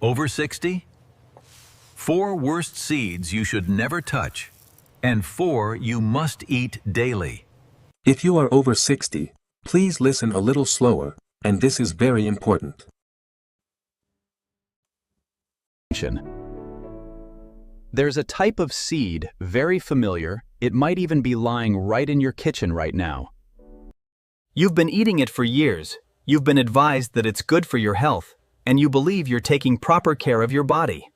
Over 60? 4 worst seeds you should never touch, and 4 you must eat daily. If you are over 60, please listen a little slower, and this is very important. There's a type of seed, very familiar, it might even be lying right in your kitchen right now. You've been eating it for years, you've been advised that it's good for your health, and you believe you're taking proper care of your body.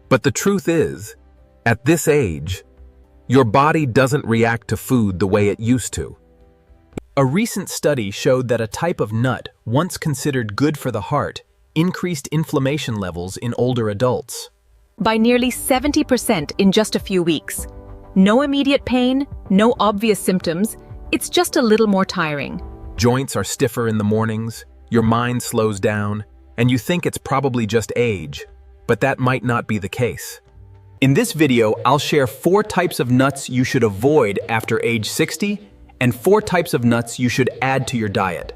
But the truth is, at this age, your body doesn't react to food the way it used to. A recent study showed that a type of nut, once considered good for the heart, increased inflammation levels in older adults. By nearly 70% in just a few weeks. No immediate pain, no obvious symptoms, it's just a little more tiring. Joints are stiffer in the mornings, your mind slows down, and you think it's probably just age, but that might not be the case. In this video, I'll share 4 types of nuts you should avoid after age 60 and 4 types of nuts you should add to your diet.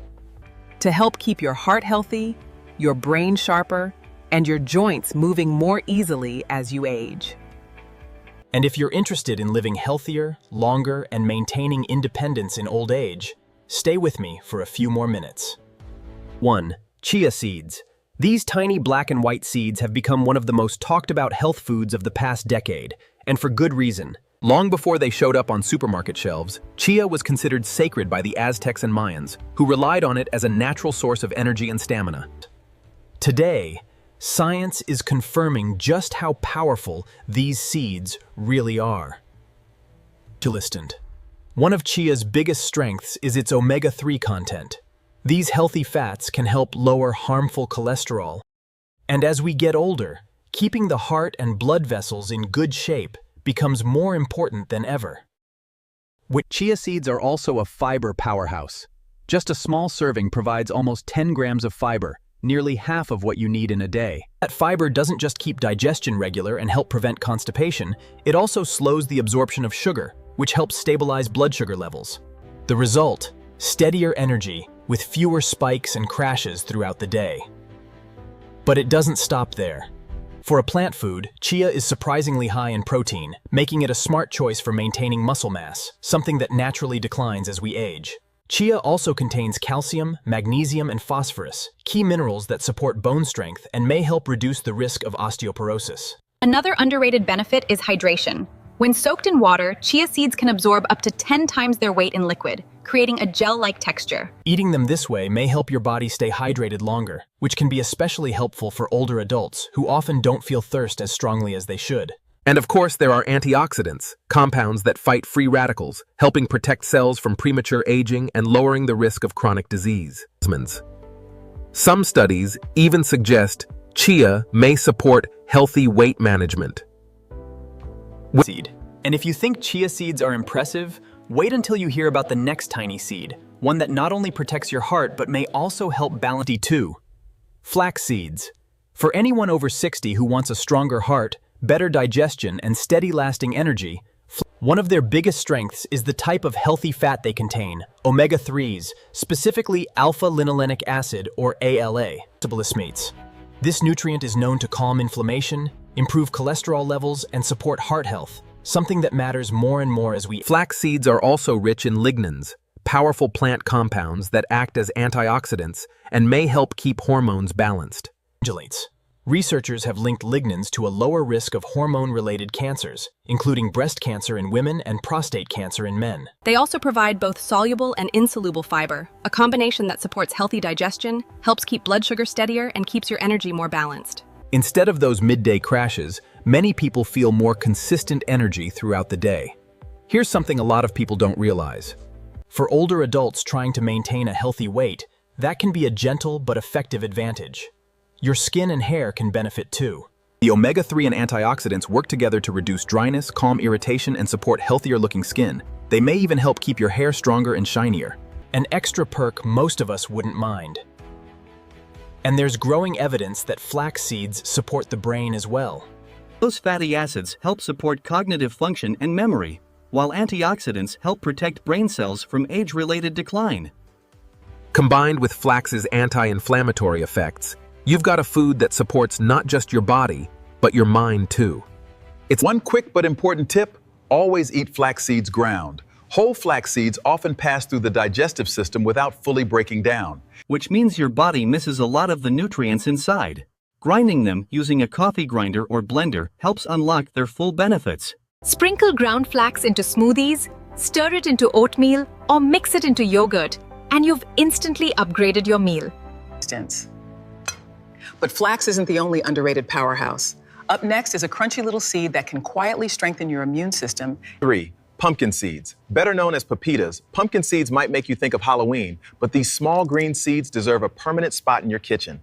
To help keep your heart healthy, your brain sharper, and your joints moving more easily as you age. And if you're interested in living healthier, longer, and maintaining independence in old age, stay with me for a few more minutes. 1. Chia seeds. These tiny black and white seeds have become one of the most talked about health foods of the past decade, and for good reason. Long before they showed up on supermarket shelves, chia was considered sacred by the Aztecs and Mayans, who relied on it as a natural source of energy and stamina. Today, science is confirming just how powerful these seeds really are. One of chia's biggest strengths is its omega-3 content. These healthy fats can help lower harmful cholesterol. And as we get older, keeping the heart and blood vessels in good shape becomes more important than ever. Chia seeds are also a fiber powerhouse. Just a small serving provides almost 10 grams of fiber, nearly half of what you need in a day. That fiber doesn't just keep digestion regular and help prevent constipation, it also slows the absorption of sugar, which helps stabilize blood sugar levels. The result, steadier energy with fewer spikes and crashes throughout the day. But it doesn't stop there. For a plant food, chia is surprisingly high in protein, making it a smart choice for maintaining muscle mass, something that naturally declines as we age. Chia also contains calcium, magnesium, and phosphorus, key minerals that support bone strength and may help reduce the risk of osteoporosis. Another underrated benefit is hydration. When soaked in water, chia seeds can absorb up to 10 times their weight in liquid, creating a gel-like texture. Eating them this way may help your body stay hydrated longer, which can be especially helpful for older adults who often don't feel thirst as strongly as they should. And of course, there are antioxidants, compounds that fight free radicals, helping protect cells from premature aging and lowering the risk of chronic disease. Some studies even suggest chia may support healthy weight management. And if you think chia seeds are impressive, wait until you hear about the next tiny seed, one that not only protects your heart but may also help balance too. Flax seeds. For anyone over 60 who wants a stronger heart, better digestion, and steady-lasting energy, one of their biggest strengths is the type of healthy fat they contain, omega-3s, specifically alpha-linolenic acid, or ALA, meats. This nutrient is known to calm inflammation, improve cholesterol levels, and support heart health, something that matters more and more as we... Flax seeds are also rich in lignans, powerful plant compounds that act as antioxidants and may help keep hormones balanced. Researchers have linked lignans to a lower risk of hormone-related cancers, including breast cancer in women and prostate cancer in men. They also provide both soluble and insoluble fiber, a combination that supports healthy digestion, helps keep blood sugar steadier, and keeps your energy more balanced. Instead of those midday crashes, many people feel more consistent energy throughout the day. Here's something a lot of people don't realize. For older adults trying to maintain a healthy weight, that can be a gentle but effective advantage. Your skin and hair can benefit too. The omega-3 and antioxidants work together to reduce dryness, calm irritation, and support healthier-looking skin. They may even help keep your hair stronger and shinier. An extra perk most of us wouldn't mind. And there's growing evidence that flax seeds support the brain as well. Those fatty acids help support cognitive function and memory, while antioxidants help protect brain cells from age-related decline. Combined with flax's anti-inflammatory effects, You've got a food that supports not just your body, but your mind too. It's one quick but important tip: always eat flax seeds ground. Whole flax seeds often pass through the digestive system without fully breaking down, which means your body misses a lot of the nutrients inside. Grinding them using a coffee grinder or blender helps unlock their full benefits. Sprinkle ground flax into smoothies, stir it into oatmeal, or mix it into yogurt, and you've instantly upgraded your meal. But flax isn't the only underrated powerhouse. Up next is a crunchy little seed that can quietly strengthen your immune system. 3. Pumpkin seeds. Better known as pepitas, pumpkin seeds might make you think of Halloween, but these small green seeds deserve a permanent spot in your kitchen.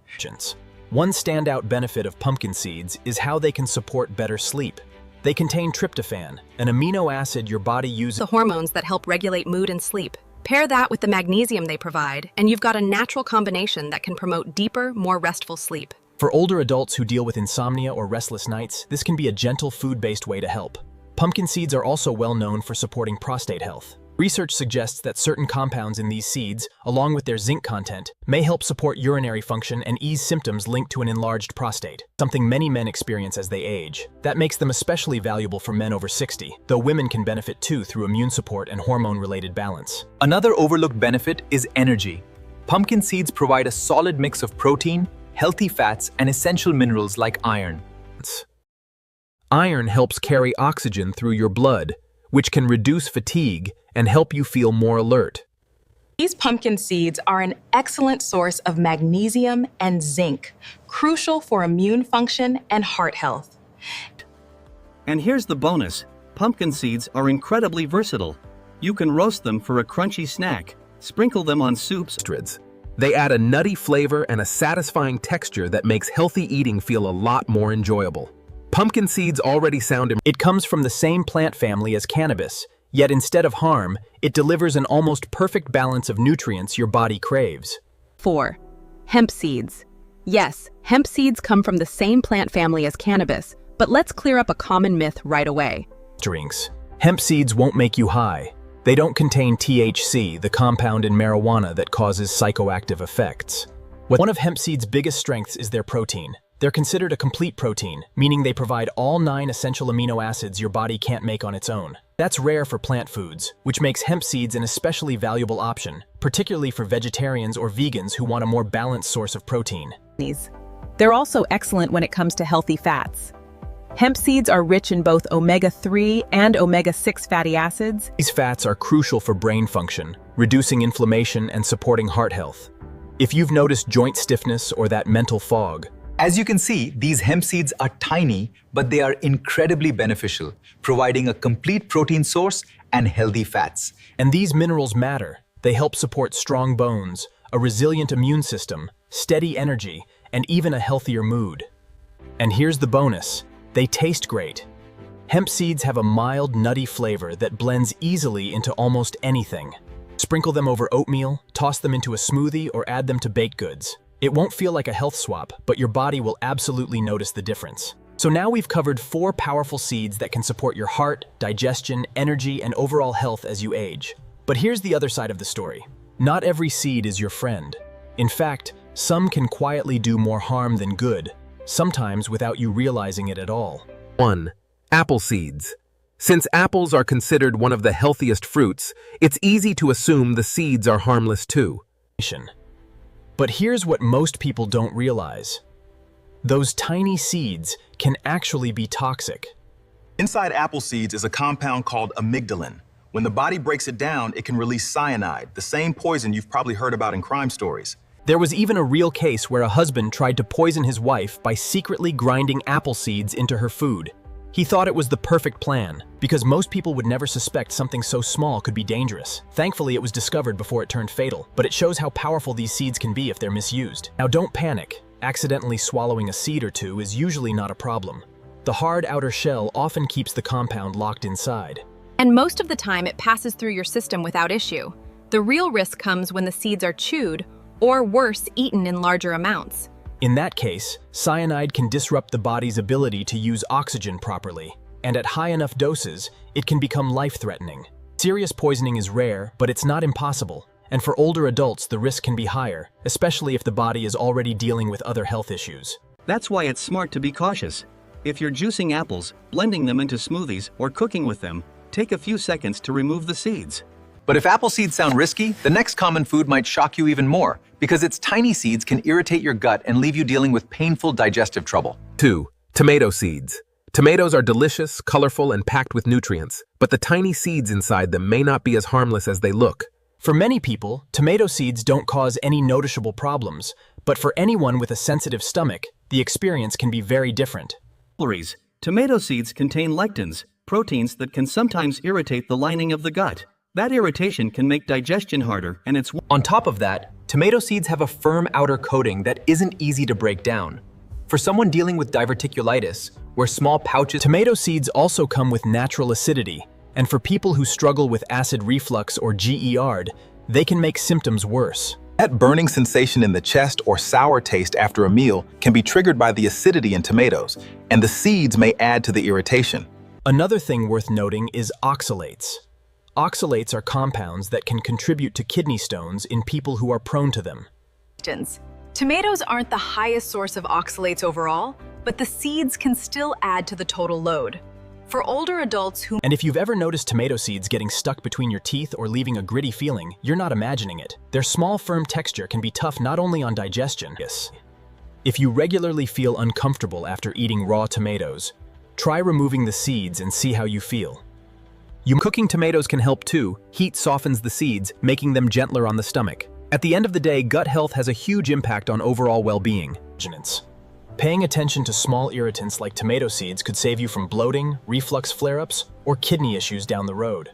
One standout benefit of pumpkin seeds is how they can support better sleep. They contain tryptophan, an amino acid your body uses. The hormones that help regulate mood and sleep. Pair that with the magnesium they provide, and you've got a natural combination that can promote deeper, more restful sleep. For older adults who deal with insomnia or restless nights, this can be a gentle food-based way to help. Pumpkin seeds are also well known for supporting prostate health. Research suggests that certain compounds in these seeds, along with their zinc content, may help support urinary function and ease symptoms linked to an enlarged prostate, something many men experience as they age. That makes them especially valuable for men over 60, though women can benefit too through immune support and hormone-related balance. Another overlooked benefit is energy. Pumpkin seeds provide a solid mix of protein, healthy fats, and essential minerals like iron. Iron helps carry oxygen through your blood, which can reduce fatigue and help you feel more alert. These pumpkin seeds are an excellent source of magnesium and zinc, crucial for immune function and heart health. And here's the bonus: pumpkin seeds are incredibly versatile. You can roast them for a crunchy snack, sprinkle them on soups. They add a nutty flavor and a satisfying texture that makes healthy eating feel a lot more enjoyable. Pumpkin seeds already sound. It comes from the same plant family as cannabis, yet instead of harm, it delivers an almost perfect balance of nutrients your body craves. 4. Hemp seeds. Yes, hemp seeds come from the same plant family as cannabis, but let's clear up a common myth right away. Drinks. Hemp seeds won't make you high. They don't contain THC, the compound in marijuana that causes psychoactive effects. One of hemp seeds' biggest strengths is their protein. They're considered a complete protein, meaning they provide all 9 essential amino acids your body can't make on its own. That's rare for plant foods, which makes hemp seeds an especially valuable option, particularly for vegetarians or vegans who want a more balanced source of protein. They're also excellent when it comes to healthy fats. Hemp seeds are rich in both omega-3 and omega-6 fatty acids. These fats are crucial for brain function, reducing inflammation and supporting heart health. If you've noticed joint stiffness or that mental fog, As you can see, these hemp seeds are tiny, but they are incredibly beneficial, providing a complete protein source and healthy fats. And these minerals matter. They help support strong bones, a resilient immune system, steady energy, and even a healthier mood. And here's the bonus: they taste great. Hemp seeds have a mild, nutty flavor that blends easily into almost anything. Sprinkle them over oatmeal, toss them into a smoothie, or add them to baked goods. It won't feel like a health swap, but your body will absolutely notice the difference. So now we've covered 4 powerful seeds that can support your heart, digestion, energy, and overall health as you age. But here's the other side of the story. Not every seed is your friend. In fact, some can quietly do more harm than good, sometimes without you realizing it at all. 1. Apple seeds. Since apples are considered one of the healthiest fruits, it's easy to assume the seeds are harmless too. But here's what most people don't realize. Those tiny seeds can actually be toxic. Inside apple seeds is a compound called amygdalin. When the body breaks it down, it can release cyanide, the same poison you've probably heard about in crime stories. There was even a real case where a husband tried to poison his wife by secretly grinding apple seeds into her food. He thought it was the perfect plan, because most people would never suspect something so small could be dangerous. Thankfully, it was discovered before it turned fatal, but it shows how powerful these seeds can be if they're misused. Now don't panic. Accidentally swallowing a seed or two is usually not a problem. The hard outer shell often keeps the compound locked inside. And most of the time it passes through your system without issue. The real risk comes when the seeds are chewed, or worse, eaten in larger amounts. In that case, cyanide can disrupt the body's ability to use oxygen properly, and at high enough doses, it can become life-threatening. Serious poisoning is rare, but it's not impossible, and for older adults the risk can be higher, especially if the body is already dealing with other health issues. That's why it's smart to be cautious. If you're juicing apples, blending them into smoothies, or cooking with them, take a few seconds to remove the seeds. But if apple seeds sound risky, the next common food might shock you even more, because its tiny seeds can irritate your gut and leave you dealing with painful digestive trouble. 2. Tomato seeds. Tomatoes are delicious, colorful, and packed with nutrients, but the tiny seeds inside them may not be as harmless as they look. For many people, tomato seeds don't cause any noticeable problems, but for anyone with a sensitive stomach, the experience can be very different. Tomato seeds contain lectins, proteins that can sometimes irritate the lining of the gut. That irritation can make digestion harder, and it's... On top of that, tomato seeds have a firm outer coating that isn't easy to break down. For someone dealing with diverticulitis, where small pouches... Tomato seeds also come with natural acidity, and for people who struggle with acid reflux or GERD, they can make symptoms worse. That burning sensation in the chest or sour taste after a meal can be triggered by the acidity in tomatoes, and the seeds may add to the irritation. Another thing worth noting is oxalates. Oxalates are compounds that can contribute to kidney stones in people who are prone to them. Tomatoes aren't the highest source of oxalates overall, but the seeds can still add to the total load. For older adults who... And if you've ever noticed tomato seeds getting stuck between your teeth or leaving a gritty feeling, you're not imagining it. Their small, firm texture can be tough not only on digestion. If you regularly feel uncomfortable after eating raw tomatoes, try removing the seeds and see how you feel. Cooking tomatoes can help too. Heat softens the seeds, making them gentler on the stomach. At the end of the day, gut health has a huge impact on overall well-being. Paying attention to small irritants like tomato seeds could save you from bloating, reflux flare-ups, or kidney issues down the road.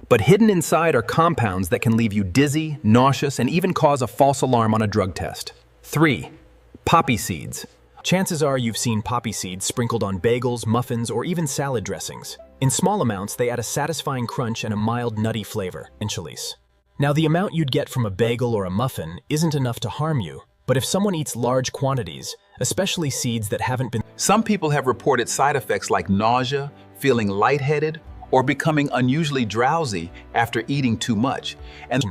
But hidden inside are compounds that can leave you dizzy, nauseous, and even cause a false alarm on a drug test. 3. Poppy seeds. Chances are you've seen poppy seeds sprinkled on bagels, muffins, or even salad dressings. In small amounts, they add a satisfying crunch and a mild nutty flavor. Now, the amount you'd get from a bagel or a muffin isn't enough to harm you, but if someone eats large quantities, especially seeds that haven't been... Some people have reported side effects like nausea, feeling lightheaded, or becoming unusually drowsy after eating too much. And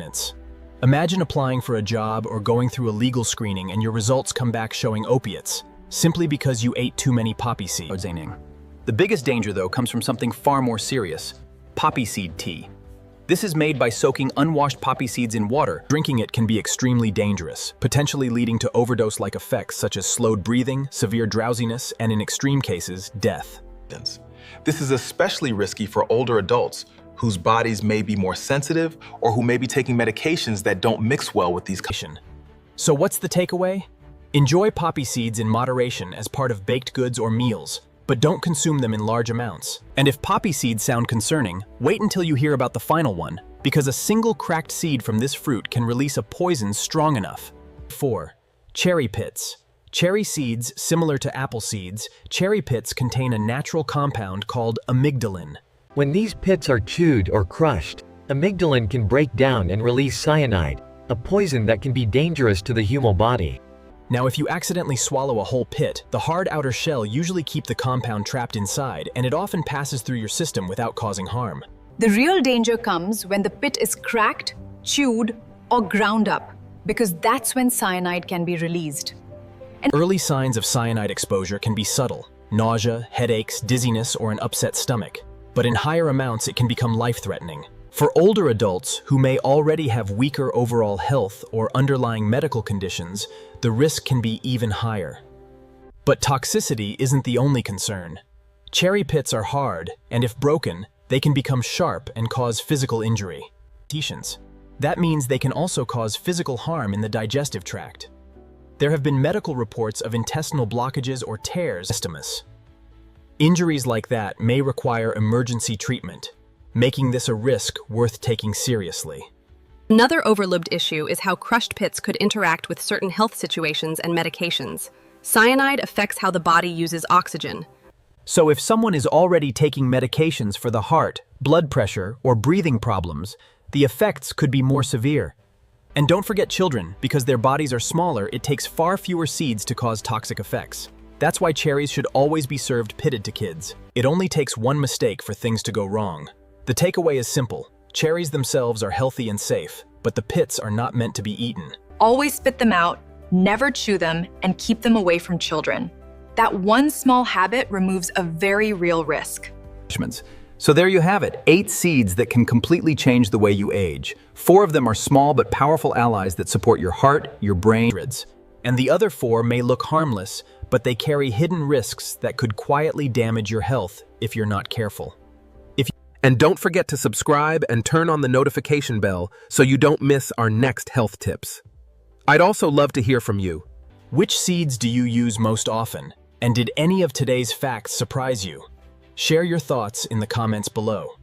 imagine applying for a job or going through a legal screening and your results come back showing opiates, simply because you ate too many poppy seeds. The biggest danger, though, comes from something far more serious: poppy seed tea. This is made by soaking unwashed poppy seeds in water. Drinking it can be extremely dangerous, potentially leading to overdose-like effects such as slowed breathing, severe drowsiness, and in extreme cases, death. This is especially risky for older adults whose bodies may be more sensitive or who may be taking medications that don't mix well with these. So what's the takeaway? Enjoy poppy seeds in moderation as part of baked goods or meals, but don't consume them in large amounts. And if poppy seeds sound concerning, wait until you hear about the final one, because a single cracked seed from this fruit can release a poison strong enough. 4. Cherry pits. Cherry seeds, similar to apple seeds, cherry pits contain a natural compound called amygdalin. When these pits are chewed or crushed, amygdalin can break down and release cyanide, a poison that can be dangerous to the human body. Now, if you accidentally swallow a whole pit, the hard outer shell usually keeps the compound trapped inside, and it often passes through your system without causing harm. The real danger comes when the pit is cracked, chewed, or ground up, because that's when cyanide can be released. Early signs of cyanide exposure can be subtle: nausea, headaches, dizziness, or an upset stomach. But in higher amounts, it can become life-threatening. For older adults who may already have weaker overall health or underlying medical conditions, the risk can be even higher. But toxicity isn't the only concern. Cherry pits are hard, and if broken, they can become sharp and cause physical injury. That means they can also cause physical harm in the digestive tract. There have been medical reports of intestinal blockages or tears. Injuries like that may require emergency treatment, making this a risk worth taking seriously. Another overlooked issue is how crushed pits could interact with certain health situations and medications. Cyanide affects how the body uses oxygen. So if someone is already taking medications for the heart, blood pressure, or breathing problems, the effects could be more severe. And don't forget children, because their bodies are smaller, it takes far fewer seeds to cause toxic effects. That's why cherries should always be served pitted to kids. It only takes one mistake for things to go wrong. The takeaway is simple: Cherries themselves are healthy and safe, but the pits are not meant to be eaten. Always spit them out, never chew them, and keep them away from children. That one small habit removes a very real risk. So there you have it, 8 seeds that can completely change the way you age. 4 of them are small but powerful allies that support your heart, your brain. And the other 4 may look harmless, but they carry hidden risks that could quietly damage your health if you're not careful. And don't forget to subscribe and turn on the notification bell so you don't miss our next health tips. I'd also love to hear from you. Which seeds do you use most often? And did any of today's facts surprise you? Share your thoughts in the comments below.